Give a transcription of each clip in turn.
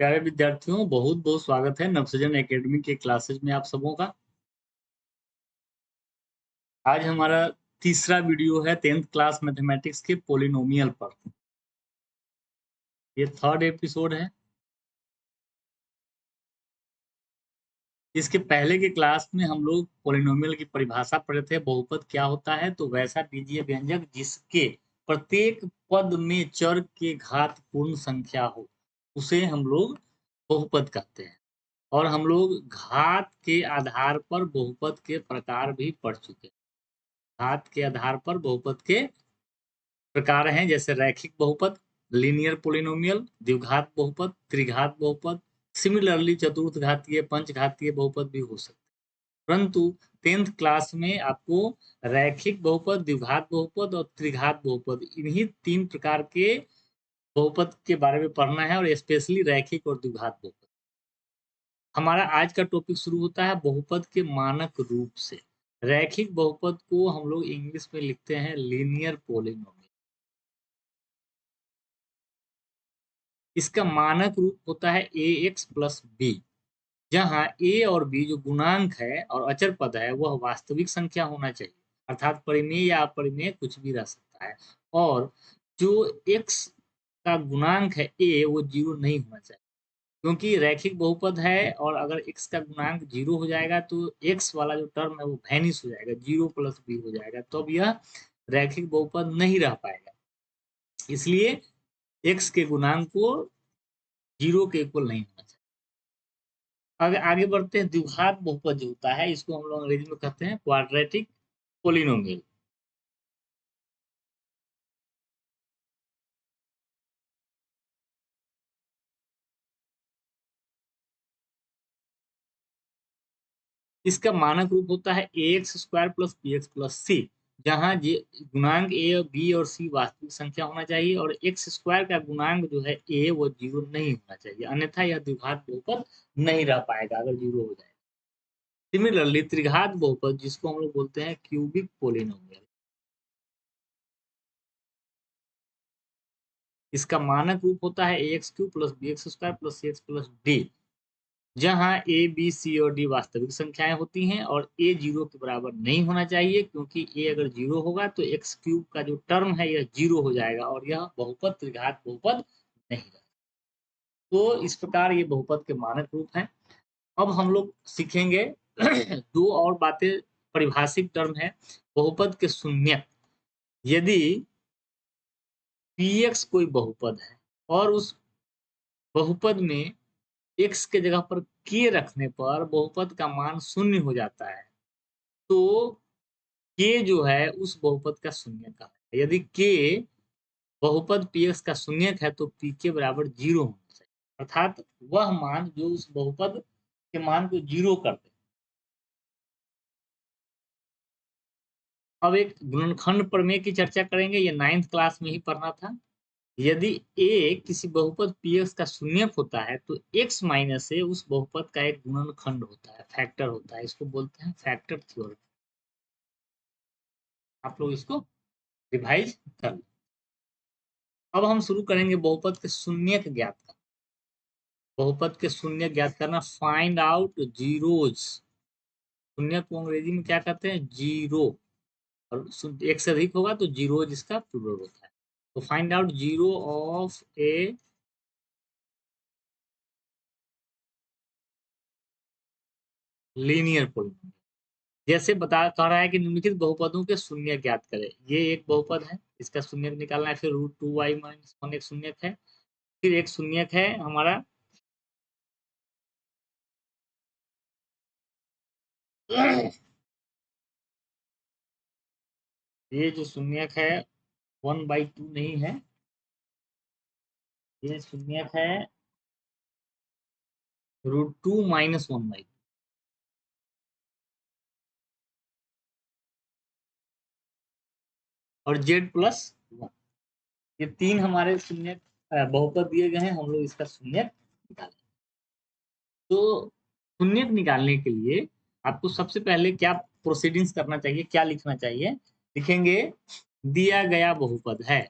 प्यारे विद्यार्थियों, बहुत बहुत स्वागत है नवसृजन एकेडमी के क्लासेज में आप सबों का। आज हमारा तीसरा वीडियो है 10th क्लास मैथमेटिक्स के पोलिनोमियल पर। ये थर्ड एपिसोड है। इसके पहले के क्लास में हम लोग पोलिनोमियल की परिभाषा पढ़े थे, बहुपद क्या होता है। तो वैसा बीजीय व्यंजक जिसके प्रत्येक पद में चर के घात पूर्ण संख्या हो, उसे हम लोग बहुपद कहते हैं। और हम लोग घात के आधार पर बहुपद के प्रकार भी पढ़ चुके हैं। घात के आधार पर बहुपद के प्रकार हैं, जैसे रैखिक बहुपद, लीनियर पोलिनोमियल, द्विघात बहुपद, त्रिघात बहुपद। सिमिलरली चतुर्थ घातीय, पंचघातीय बहुपद भी हो सकते हैं। परंतु 10th क्लास में आपको रैखिक बहुपद, द्विघात बहुपद और त्रिघात बहुपद, इन्हीं तीन प्रकार के बहुपद के बारे में पढ़ना है, और स्पेशली रैखिक और द्विघात बहुपद। हमारा आज का टॉपिक शुरू होता है बहुपद के मानक रूप से। रैखिक बहुपद को हम लोग इंग्लिश में लिखते हैं लीनियर पोलिनोमियल। इसका मानक रूप होता है ax प्लस बी, जहां a और b जो गुणांक है और अचर पद है वह वास्तविक संख्या होना चाहिए, अर्थात परिमेय या अपरिमेय कुछ भी रह सकता है। और जो x का गुणांक है a वो जीरो नहीं होना चाहिए, क्योंकि रैखिक बहुपद है और अगर x का गुणांक जीरो हो जाएगा तो x वाला जो टर्म है वो वैनिश हो जाएगा, जीरो प्लस बी हो जाएगा, तो अब यह रैखिक बहुपद नहीं रह पाएगा। इसलिए x के गुणांक को जीरो के इक्वल नहीं होना चाहिए। आगे आगे बढ़ते हैं। द्विघात बहुपद जो होता है, इसको हम लोग अंग्रेजी में कहते हैं क्वाड्रेटिक पोलिनोमियल। इसका मानक रूप होता है ax square plus bx plus c, जहां गुणांक a और b और c वास्तविक संख्या होना चाहिए, और x स्क्वायर का गुणांक जो है a वो जीरो नहीं होना चाहिए, अन्यथा यह द्विघात बहुपद नहीं रह पाएगा अगर जीरो हो जाए। सिमिलरली त्रिघात बहुपद, जिसको हम लोग बोलते हैं क्यूबिक पोलिनोमियल, इसका मानक रूप होता है ax cube plus bx square plus c x plus D, जहां ए बी सी और डी वास्तविक संख्याएं होती हैं और ए जीरो के बराबर नहीं होना चाहिए, क्योंकि ए अगर जीरो होगा तो एक्स क्यूब का जो टर्म है यह जीरो हो जाएगा और यह बहुपद त्रिघात बहुपद नहीं रहेगा। तो इस प्रकार ये बहुपद के मानक रूप हैं। अब हम लोग सीखेंगे दो और बातें। परिभाषिक टर्म है बहुपद के शून्यक। यदि पी एक्स कोई बहुपद है और उस बहुपद में एक्स के जगह पर के रखने पर बहुपद का मान शून्य हो जाता है, तो के जो है उस बहुपद का शून्यक है। यदि के बहुपद पी एक्स का शून्यक है तो पी के बराबर जीरो होना चाहिए, अर्थात वह मान जो उस बहुपद के मान को जीरो कर दे। अब एक गुणनखंड प्रमेय की चर्चा करेंगे, ये 9th क्लास में ही पढ़ना था। यदि a किसी बहुपद px का शून्यक होता है तो x माइनस a उस बहुपद का एक गुणनखंड होता है, फैक्टर होता है। इसको बोलते हैं फैक्टर थ्योरम। आप लोग इसको रिवाइज कर लो। अब हम शुरू करेंगे बहुपद के शून्यक ज्ञात करना। बहुपद के शून्यक ज्ञात करना, फाइंड आउट जीरोज। शून्यक को अंग्रेजी में क्या कहते हैं? जीरो। और एक से अधिक होगा तो जीरोज इसका प्लूरल होता है। तो find out zero of a linear polynomial. जैसे कह रहा है कि निम्नलिखित बहुपदों के शून्य ज्ञात करें। ये एक बहुपद है, इसका शून्यक निकालना है। फिर root two Y minus one एक शून्यक है। फिर एक शून्यक है हमारा ये जो शून्यक है 1/2 नहीं है, ये शून्यक है रूट 2 माइनस 1/2। और जेड प्लस 1, ये तीन हमारे शून्यक बहुपद दिए गए हैं। हम लोग इसका शून्यक निकालें। तो शून्यक निकालने के लिए आपको सबसे पहले क्या प्रोसीडिंग्स करना चाहिए, क्या लिखना चाहिए? लिखेंगे दिया गया बहुपद है,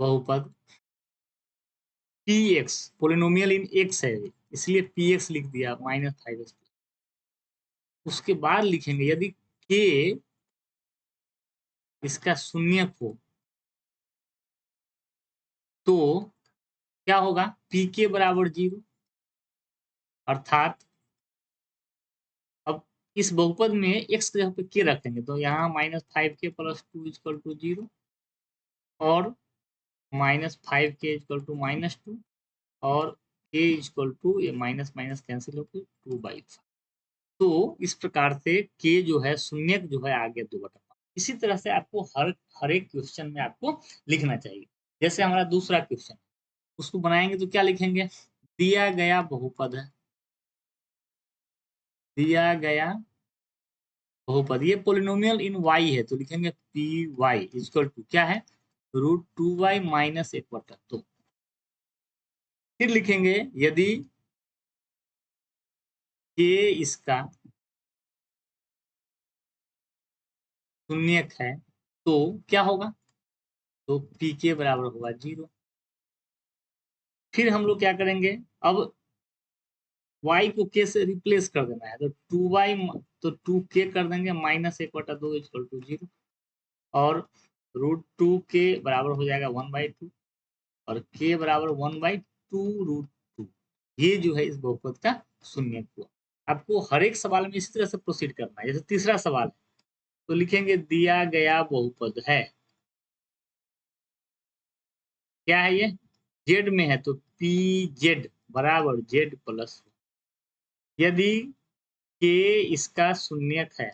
बहुपद पी एक्स, पोलिनोमियल इन एक्स है इसलिए पी एक्स लिख दिया -5x। उसके बाद लिखेंगे यदि के इसका शून्यक हो तो क्या होगा, पी के बराबर 0। अर्थात अब इस बहुपद में एक्स की जगह पे के रखेंगे तो यहाँ -5k + 2 = 0 और -5k = -2 और k = ये माइनस माइनस कैंसिल होकर 2/5। तो इस प्रकार से के जो है शून्यक जो है आ गया 2/5। इसी तरह से आपको हर एक क्वेश्चन में आपको लिखना चाहिए। जैसे हमारा दूसरा क्वेश्चन, उसको बनाएंगे तो क्या लिखेंगे, दिया गया बहुपद है, दिया गया बहुपद, ये पोलिनोमियल इन y है तो लिखेंगे पी वाई इक्वल टू क्या है, √2y - 1/2। फिर लिखेंगे यदि k इसका शून्यक है तो क्या होगा, तो पी के बराबर होगा 0। फिर हम लोग क्या करेंगे, अब y को k से रिप्लेस कर देना है तो 2y तो 2k कर देंगे -1/2 = 0 और √2k बराबर हो जाएगा 1/2 और k बराबर 1/2 √2। ये जो है इस बहुपद का शून्यक हुआ। आपको हर एक सवाल में इसी तरह से प्रोसीड करना है। जैसे तीसरा सवाल है तो लिखेंगे दिया गया बहुपद है, क्या है ये, जेड में है तो पी जेड बराबर जेड प्लस, यदि के इसका शून्यक है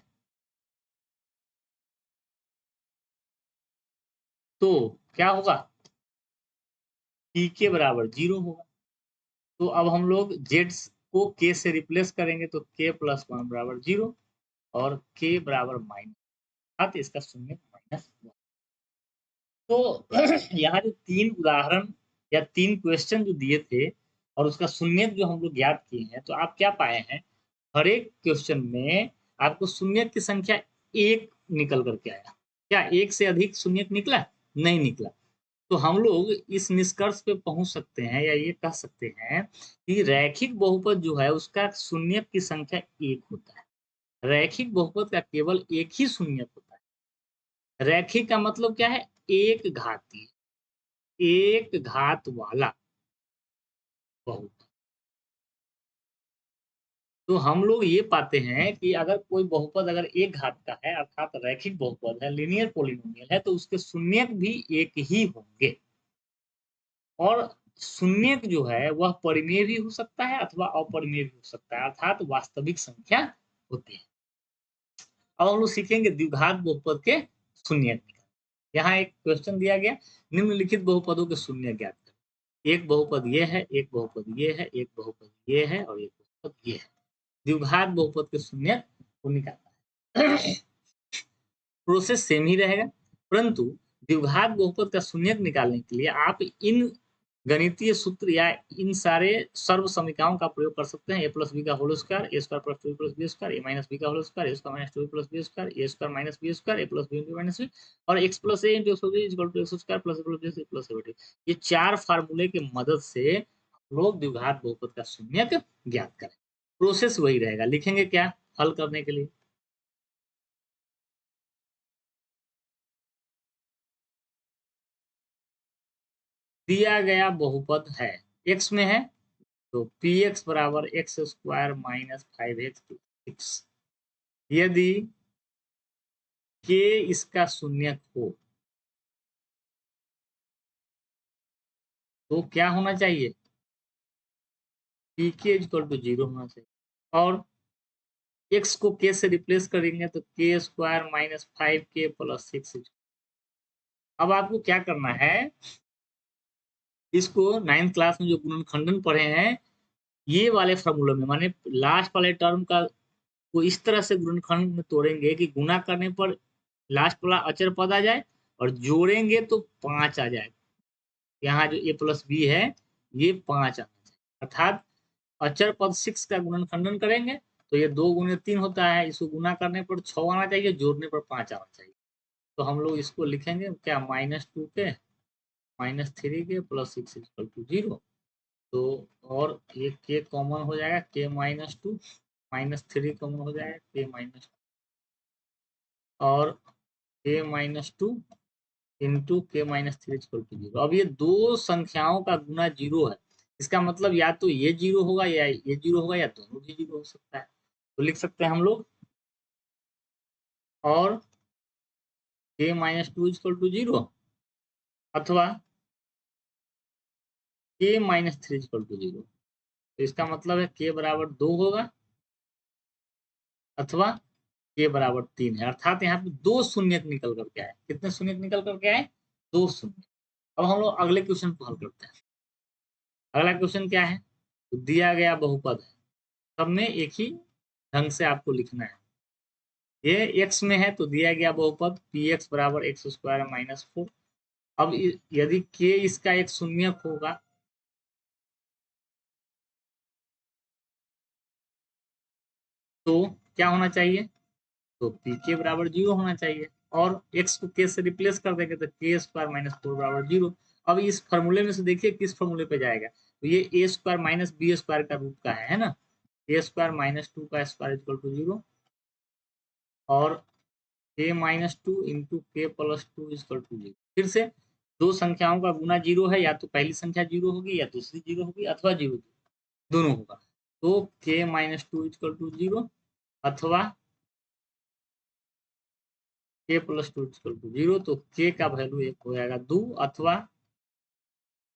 तो क्या होगा, पी के बराबर 0 होगा। तो अब हम लोग जेड को के से रिप्लेस करेंगे तो k + 1 बराबर 0 और k बराबर माइनस, अर्थात इसका शून्यक -1। तो यहाँ जो 3 उदाहरण या 3 क्वेश्चन जो दिए थे और उसका शून्यक जो हम लोग ज्ञात किए हैं, तो आप क्या पाए हैं, हर एक क्वेश्चन में आपको शून्यक की संख्या 1 निकल कर के आया। क्या 1 से अधिक शून्यक निकला? नहीं निकला। तो हम लोग इस निष्कर्ष पे पहुँच सकते हैं या ये कह सकते हैं कि रैखिक बहुपद जो है उसका शून्यक की संख्या 1 होता है। रैखिक बहुपद का केवल एक ही शून्यक होता है। रैखिक का मतलब क्या है? एक घातीय, एक घात वाला बहुपद। तो हम लोग ये पाते हैं कि अगर कोई बहुपद अगर एक घात का है अर्थात रैखिक बहुपद है, लीनियर पॉलिनोमियल है, तो उसके शून्यक भी एक ही होंगे और शून्यक जो है वह परिमेय भी हो सकता है अथवा अपरिमेय भी हो सकता है, अर्थात वास्तविक संख्या होती है। अब हम लोग सीखेंगे द्विघात बहुपद के शून्यक। यहाँ एक क्वेश्चन दिया गया, निम्नलिखित बहुपदों के शून्य ज्ञात करें। एक बहुपद ये है, एक बहुपद ये है, एक बहुपद ये है और एक बहुपद ये है। द्विघात बहुपद के शून्य को निकालना है। प्रोसेस सेम ही रहेगा, परंतु द्विघात बहुपद का शून्यक निकालने के लिए आप इन गणितीय सूत्र या इन सारे सर्व समीकरणों का प्रयोग कर सकते हैं। a + b का whole square, a² + 2b + b², a - b का whole square, a² - 2b + b², a² - b², a + b - b और x + a × x = x² + a + b + a। ये 4 फार्मूले की मदद से हम लोग द्विघात बहुपद का शून्यक ज्ञात करें। प्रोसेस वही रहेगा, लिखेंगे क्या हल करने के लिए, दिया गया बहुपद है, x में है तो px बराबर x² - 5x + 6। यदि k इसका शून्यक हो तो क्या होना चाहिए, pk = 0 होना चाहिए और x को k से रिप्लेस करेंगे तो k² - 5k + 6। अब आपको क्या करना है, इसको 9th क्लास में जो गुणनखंडन पढ़े हैं ये वाले फॉर्मूले में, माने लास्ट वाले टर्म का वो इस तरह से गुणनखंड में तोड़ेंगे कि गुना करने पर लास्ट वाला अचर पद आ जाए और जोड़ेंगे तो 5 आ जाए। यहाँ जो a + b है ये 5 आना चाहिए, अर्थात अचर पद 6 का गुणनखंडन करेंगे तो ये 2 × 3 होता है, इसको गुना करने पर 6 आना चाहिए, जोड़ने पर 5 आना चाहिए। तो हम लोग इसको लिखेंगे क्या, -2k -3 के प्लस 6 इक्वल टू 0। तो और ये k कॉमन हो जाएगा, k -2 -3 कॉमन हो जाएगा, k माइनस और k -2 इंटू के -3 इक्वल टू 0। अब ये दो संख्याओं का गुना 0 है, इसका मतलब या तो ये 0 होगा या ये 0 होगा या दोनों भी 0 हो सकता है। तो लिख सकते हैं हम लोग और k -2 इक्वल टू 0 अथवा k -3 इक्वल टू 0। तो इसका मतलब है k बराबर 2 होगा अथवा k बराबर 3 है, अर्थात यहाँ पे दो शून्य निकल करके आए। कितने शून्य निकल करके आए? दो शून्य। अब हम लोग अगले क्वेश्चन को हल करते हैं। अगला क्वेश्चन क्या है? तो दिया गया बहुपद है, सब में एक ही ढंग से आपको लिखना है। ये x में है तो दिया गया बहुपद px बराबर एक्स स्क्वायर -4। अब यदि k इसका एक शून्यक होगा तो क्या होना चाहिए? तो pk बराबर 0 होना चाहिए और x को k से रिप्लेस कर देंगे तो k स्क्वायर -4 बराबर 0। अब इस फॉर्मूले में से देखिए किस फॉर्मूले पे जाएगा। तो ये a square minus B square का रूप का है ना। a स्क्वायर -2 का स्क्वायर इक्वल टू 0 और k -2 इंटू के प्लस 2 इक्वल टू 0। फिर से दो संख्याओं का गुना 0 है, या तो पहली संख्या 0 होगी या दूसरी 0 होगी अथवा 0 दोनों होगा। तो k -2 इक्वल टू 0 अथवा k प्लस 2 इक्वल टू 0। तो k का वैल्यू एक हो जाएगा 2 अथवा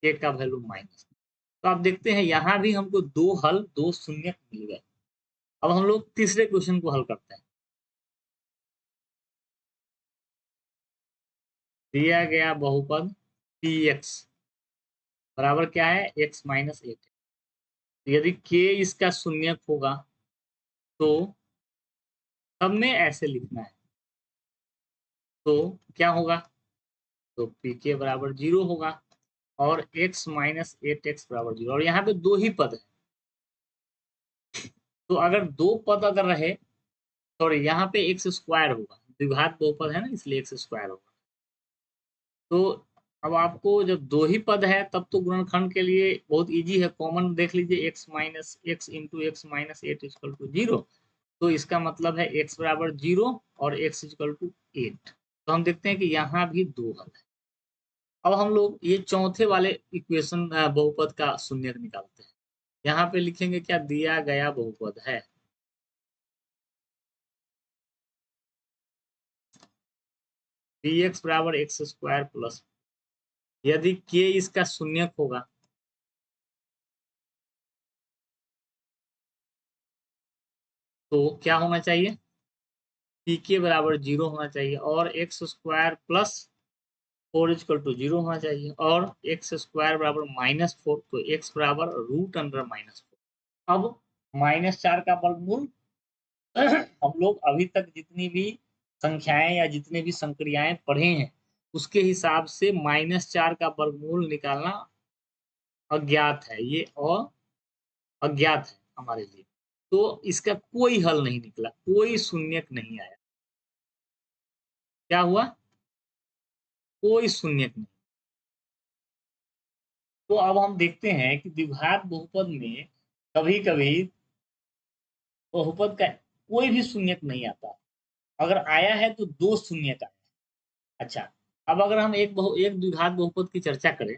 k का वैल्यू माइनस। तो आप देखते हैं यहाँ भी हमको दो हल, दो शून्य मिल गए। अब हम लोग तीसरे क्वेश्चन को हल करते हैं। दिया गया बहुपद px बराबर क्या है? x -8। यदि k इसका शून्यक होगा तो सब में ऐसे लिखना है। तो क्या होगा? तो pk बराबर 0 होगा और x -8x बराबर 0। और यहाँ पे दो ही पद है, तो अगर दो पद अगर रहे, सॉरी यहाँ पे एक्स स्क्वायर होगा, द्विघात बहुपद है ना इसलिए एक्स स्क्वायर होगा। तो अब आपको जब दो ही पद है तब तो गुणनखंड के लिए बहुत इजी है, कॉमन देख लीजिए x minus X into x minus eight equal to 0। तो इसका मतलब है x बराबर 0 और x इक्वल टू 8। तो हम देखते हैं कि यहाँ भी दो हल है। अब हम लोग ये चौथे वाले इक्वेशन बहुपद का शून्यक निकालते हैं। यहाँ पे लिखेंगे क्या? दिया गया बहुपद है px बराबर एक्स स्क्वायर प्लस, यदि k इसका शून्यक होगा तो क्या होना चाहिए? pk बराबर 0 होना चाहिए और x square plus 4 equal to 0 होना चाहिए और एक्स स्क्वायर बराबर -4 तो एक्स बराबर √4। अब -4 का वर्गमूल हम लोग अभी तक जितनी भी संख्याएं या जितने भी संक्रियाएं पढ़े हैं उसके हिसाब से -4 का वर्गमूल निकालना अज्ञात है, ये और अज्ञात है हमारे लिए। तो इसका कोई हल नहीं निकला, कोई शून्यक नहीं आया। क्या हुआ? कोई शून्यक नहीं। तो अब हम देखते हैं कि द्विघात बहुपद में कभी-कभी बहुपद का कोई भी शून्यक नहीं आता, अगर आया है तो दो शून्यक आए। अच्छा, अब अगर हम एक द्विघात बहुपद की चर्चा करें,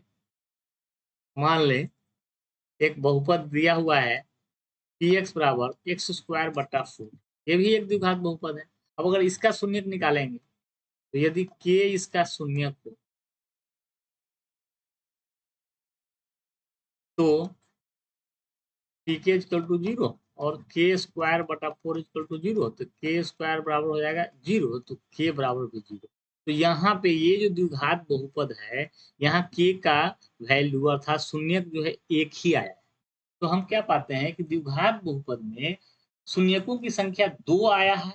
मान लें एक बहुपद दिया हुआ है px बराबर एक्स स्क्वायर बटा 4, ये भी एक द्विघात बहुपद है। अब अगर इसका शून्यक निकालेंगे तो यदि k इसका शून्यक हो तो pk इक्वल टू 0 और k स्क्वायर बटा 4 इक्वल टू 0, तो k स्क्वायर बराबर हो जाएगा 0, तो k बराबर भी 0। तो यहाँ पे ये जो द्विघात बहुपद है, यहाँ k का वैल्यू अर्थात शून्यक जो है एक ही आया है। तो हम क्या पाते हैं कि द्विघात बहुपद में शून्यकों की संख्या दो आया है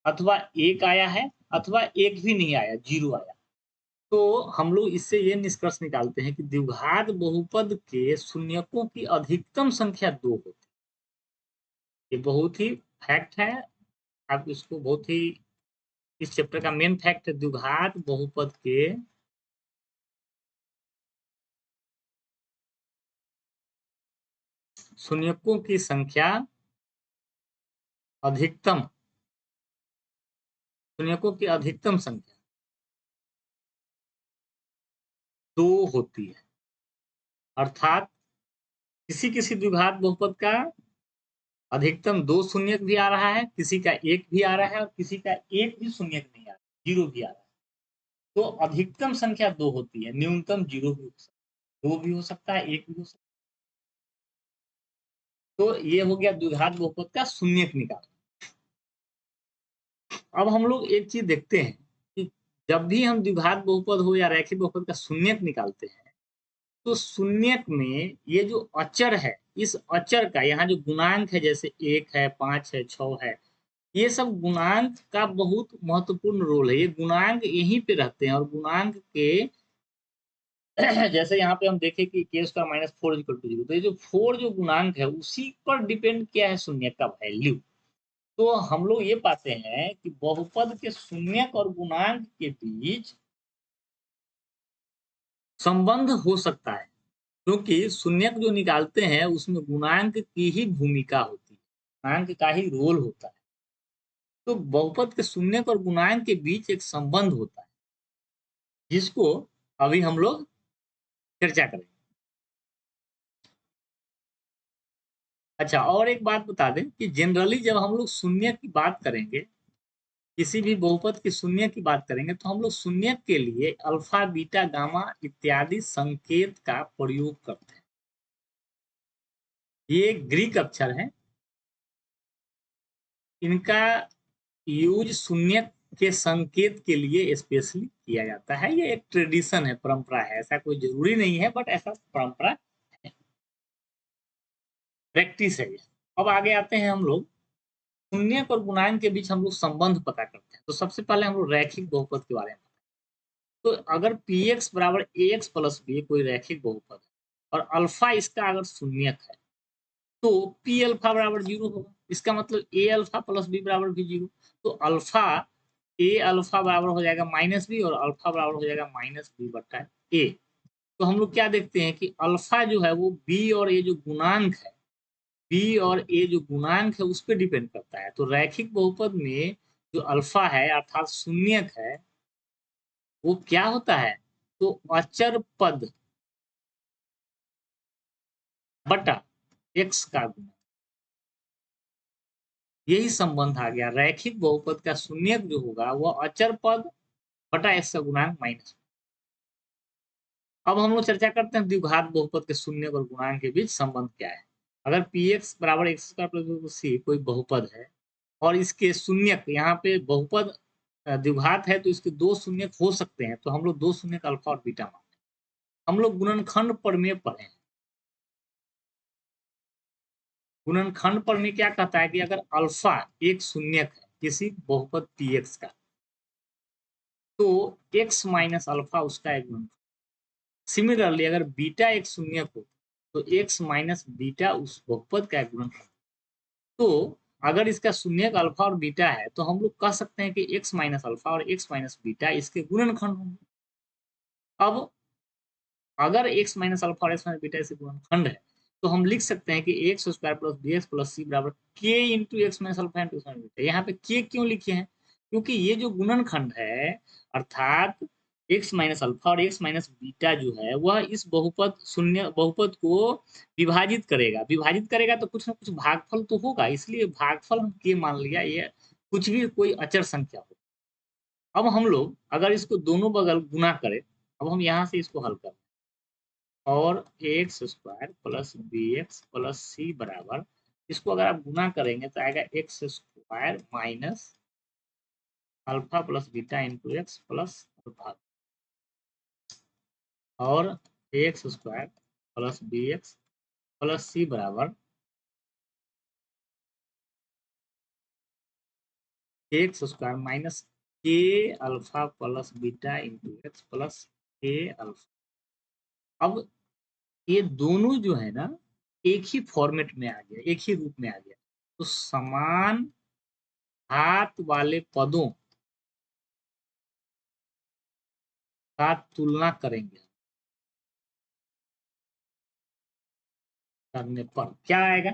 अथवा एक आया है अथवा एक भी नहीं आया, 0 आया। तो हम लोग इससे ये निष्कर्ष निकालते हैं कि द्विघात बहुपद के शून्यकों की अधिकतम संख्या दो होती है। ये बहुत ही फैक्ट है, आप इसको बहुत ही, इस चैप्टर का मेन फैक्ट है द्विघात बहुपद के शून्यकों की संख्या अधिकतम, शून्यकों की अधिकतम संख्या 2 होती है। अर्थात किसी किसी द्विघात बहुपद का अधिकतम 2 शून्यक भी आ रहा है, किसी का 1 भी आ रहा है और किसी का 1 भी शून्यक नहीं आ रहा, 0 भी आ रहा है। तो अधिकतम संख्या 2 होती है, न्यूनतम 0 भी हो सकता है, 2 भी हो सकता है, 1 भी हो सकता है। तो ये हो गया द्विघात बहुपद का शून्यक निकालना। अब हम लोग एक चीज देखते हैं कि जब भी हम द्विघात बहुपद हो या रैखिक बहुपद का शून्यक निकालते हैं, तो शून्यक में ये जो अचर है, इस अचर का यहाँ जो गुणांक है, जैसे 1 है, 5 है, 6 है, ये सब गुणांक का बहुत महत्वपूर्ण रोल है। ये गुणांक यहीं पे रहते हैं और गुणांक के जैसे यहाँ पे हम देखें कि k square minus 4 equal to 0, तो ये जो 4 जो गुणांक है उसी पर डिपेंड किया है शून्यक का वैल्यू। तो हम लोग ये पाते हैं कि बहुपद के शून्यक और गुणांक के बीच संबंध हो सकता है, क्योंकि शून्यक जो निकालते हैं उसमें गुणांक की ही भूमिका होती है, गुणांक का ही रोल होता है। तो बहुपद के शून्यक और गुणांक के बीच एक संबंध होता है, जिसको अभी हम लोग चर्चा करेंगे। अच्छा, और एक बात बता दें कि जनरली जब हम लोग शून्य की बात करेंगे, किसी भी बहुपद के शून्य की बात करेंगे, तो हम लोग शून्य के लिए अल्फा, बीटा, गामा इत्यादि संकेत का प्रयोग करते हैं। ये ग्रीक अक्षर है, इनका यूज शून्य के संकेत के लिए स्पेशली किया जाता है। ये एक ट्रेडिशन है, परंपरा है, ऐसा कोई जरूरी नहीं है, बट ऐसा परंपरा है, प्रैक्टिस है ये। अब आगे आते हैं हम लोग शून्यक और गुणांक के बीच हम लोग संबंध पता करते हैं। तो सबसे पहले हम लोग रैखिक बहुपद के बारे में, तो अगर पी एक्स बराबर ए एक्स प्लस बी कोई रैखिक बहुपद है और अल्फा इसका अगर शून्यक है, तो पी अल्फा बराबर 0 होगा। इसका मतलब ए अल्फा प्लस बी बराबर भी 0। तो अल्फा, ए अल्फा बराबर हो जाएगा माइनस बी और अल्फा बराबर हो जाएगा माइनस बी बटा ए। तो हम लोग क्या देखते हैं कि अल्फा जो है वो बी और ए जो गुणांक है, बी और ए जो गुणांक है उस पर डिपेंड करता है। तो रैखिक बहुपद में जो अल्फा है अर्थात शून्यक है, वो क्या होता है, तो अचर पद बटा एक्स का गुणा, यही संबंध आ गया। रैखिक बहुपद का शून्यक जो होगा वह अचर पद बटा एक्स का गुणांक माइनस। अब हम लोग चर्चा करते हैं द्विघात बहुपद के शून्यक और गुणांक के बीच संबंध क्या है। अगर पी एक्स बराबर एक्स स्क्वायर प्लस सी कोई बहुपद है और इसके शून्यक, यहाँ पे बहुपद द्विघात है तो इसके 2 शून्यक हो सकते हैं, तो हम लोग 2 शून्यक अल्फा और बीटा मानते हैं। हम लोग गुणनखंड प्रमेय पढ़े हैं। गुणनखंड प्रमेय क्या कहता है कि अगर अल्फा एक शून्यक है किसी बहुपद पी एक्स का, तो एक्स माइनस अल्फा उसका एक गुणनखंड। सिमिलरली अगर बीटा एक शून्यक हो, तो एक्स माइनस बीटा उस बहुपद का एक गुणनखंड। तो अगर इसका शून्यक अल्फा और बीटा है, तो हम लोग कह सकते हैं कि एक्स माइनस अल्फा और एक्स माइनस बीटा इसके गुणनखंड होंगे। अब अगर एक्स माइनस अल्फा और एक्स माइनस बीटा इसके गुणनखंड है, तो हम लिख सकते हैं कि x square plus b x plus c बराबर k into x minus alpha into x minus beta. यहाँ पे के क्यों लिखे हैं, क्योंकि ये जो गुणनखंड है अर्थात एक्स माइनस अल्फा और एक्स माइनस बीटा जो है वह इस बहुपद शून्य बहुपद को विभाजित करेगा। विभाजित करेगा तो कुछ ना कुछ भागफल तो होगा, इसलिए भागफल हम के मान लिया, ये कुछ भी कोई अचर संख्या हो। अब हम लोग अगर इसको दोनों बगल गुना करें, अब हम यहाँ से इसको हल करें, और x square plus b x plus c बराबर, इसको अगर आप गुना करेंगे तो आएगा x square minus alpha plus beta into x plus alpha, और x square plus b x plus c बराबर x square minus k alpha plus beta into x plus k alpha. अब ये दोनों जो है ना एक ही फॉर्मेट में आ गया, एक ही रूप में आ गया। तो समान हाथ वाले पदों का तुलना करेंगे, करने पर क्या आएगा,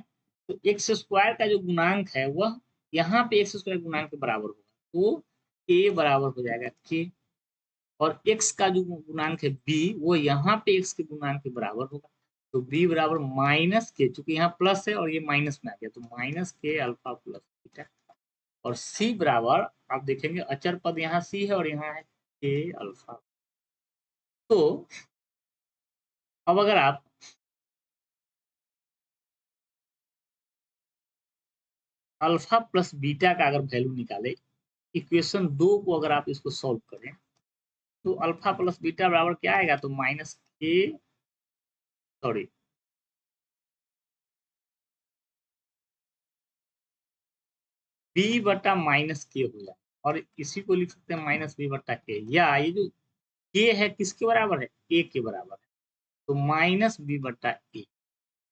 तो एक्स स्क्वायर का जो गुणांक है वह यहाँ पे एक्स स्क्वायर गुणांक के बराबर होगा, तो ए बराबर हो जाएगा के, और x का जो गुणांक है b वो यहाँ पे x के गुणांक के बराबर होगा, तो b बराबर माइनस के, चूंकि यहाँ प्लस है और ये माइनस में आ गया, तो minus k alpha plus beta, और c बराबर आप देखेंगे अचर पद यहाँ c है और यहाँ है के अल्फा। तो अब अगर आप अल्फा प्लस बीटा का अगर वैल्यू निकाले, इक्वेशन 2 को अगर आप इसको सॉल्व करें, तो अल्फा प्लस बीटा बराबर क्या आएगा, तो माइनस के, सॉरी बी बटा माइनस के हो जाए, और इसी को लिख सकते हैं माइनस बी बटा के, या ये जो के है किसके बराबर है, ए के बराबर है, तो माइनस बी बटा ए,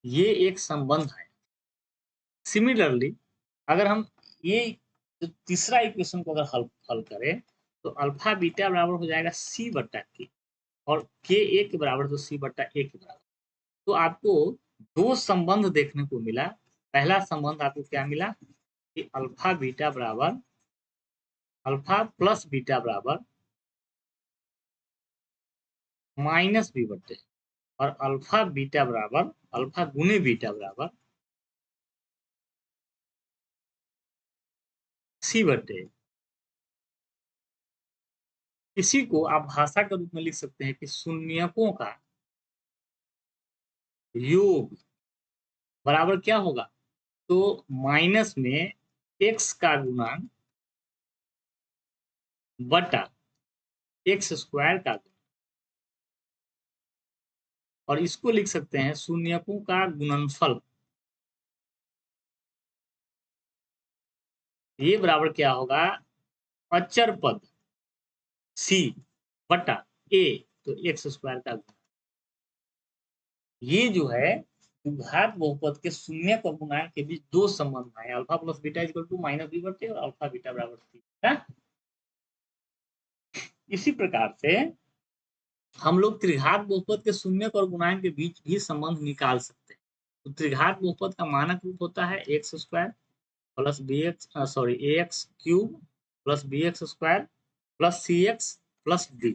ये एक संबंध है। सिमिलरली अगर हम ये जो तीसरा इक्वेशन को अगर हल हल करें, तो अल्फा बीटा बराबर हो जाएगा सी बटा के, और के ए के बराबर, तो सी बटा ए के बराबर। तो आपको दो संबंध देखने को मिला। पहला संबंध आपको क्या मिला कि अल्फा बीटा बराबर, अल्फा प्लस बीटा बराबर माइनस बी बटे, और अल्फा बीटा बराबर, अल्फा गुने बीटा बराबर सी बटे। इसी को आप भाषा के रूप में लिख सकते हैं कि शून्यकों का योग बराबर क्या होगा, तो माइनस में एक्स का गुणांक बटा एक्स स्क्वायर का गुणांक, और इसको लिख सकते हैं शून्यकों का गुणनफल, ये बराबर क्या होगा, अचर पद सी बटा ए, तो एक्स स्क्वायर का गुणांक। ये जो है घात बहुपद के शून्य और गुणांक के बीच दो संबंध है, alpha plus beta equal to minus B बटे और अल्फा बीटा बराबर सी। इसी प्रकार से हम लोग त्रिघात बहुपद के शून्य और गुणांक के बीच भी संबंध निकाल सकते हैं। तो त्रिघात बहुपद का मानक रूप होता है x square plus b x, sorry a x cube plus b x square plus c x plus d.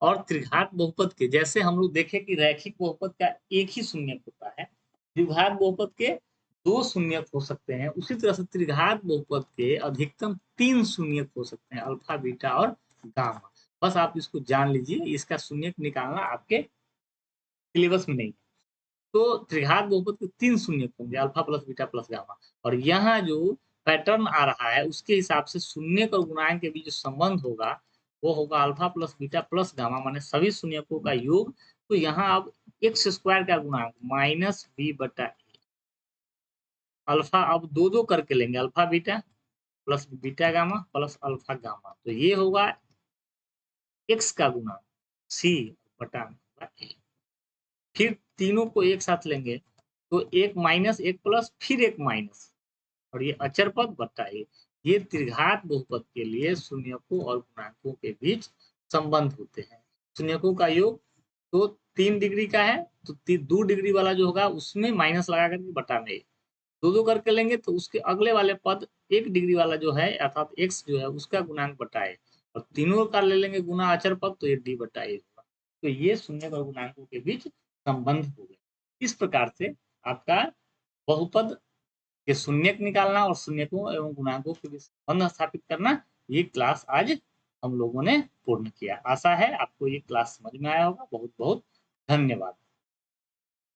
और त्रिघात बहुपद के जैसे हम लोग देखें कि रैखिक बहुपद का एक ही शून्यक होता है, द्विघात बहुपद के दो शून्यक हो सकते हैं, उसी तरह से त्रिघात बहुपद के अधिकतम 3 शून्यक हो सकते हैं, अल्फा बीटा और गामा। बस आप इसको जान लीजिए, इसका शून्यक निकालना आपके सिलेबस में नहीं है। तो त्रिघात बहुपद के 3 शून्यक होंगे, alpha plus beta plus gamma, और यहाँ जो पैटर्न आ रहा है उसके हिसाब से शून्यक और गुणांक के बीच जो संबंध होगा वो होगा alpha plus beta plus gamma, माने सभी शून्यकों का योग। तो यहाँ अब एक्स स्क्वायर का गुणांक माइनस बी बटा ए, अल्फा अब दो दो करके लेंगे, alpha beta plus beta gamma plus alpha gamma, तो ये होगा एक्स का गुणांक सी बटा ए। फिर तीनों को एक साथ लेंगे तो एक माइनस एक प्लस फिर एक माइनस, और ये अचर पद बटा ये त्रिघात बहुपद के लिए शून्यकों और गुणांकों के बीच संबंध होते हैं। शून्यकों का योग तो 3 डिग्री का है, तो 2 डिग्री वाला जो होगा उसमें माइनस लगा करके बटा में दो दो करके लेंगे, तो उसके अगले वाले पद 1 डिग्री वाला जो है अर्थात एक्स जो है उसका गुणांक बटाए, और तीनों का ले लेंगे गुना अचर पद, तो ये डी बटा ए होगा। तो ये शून्य और गुणांकों के बीच संबंध हो गए। इस प्रकार से आपका बहुपद के शून्यक निकालना और शून्यकों एवं गुणांकों के बीच संबंध स्थापित करना, ये क्लास आज हम लोगों ने पूर्ण किया। आशा है आपको ये क्लास समझ में आया होगा। बहुत बहुत धन्यवाद।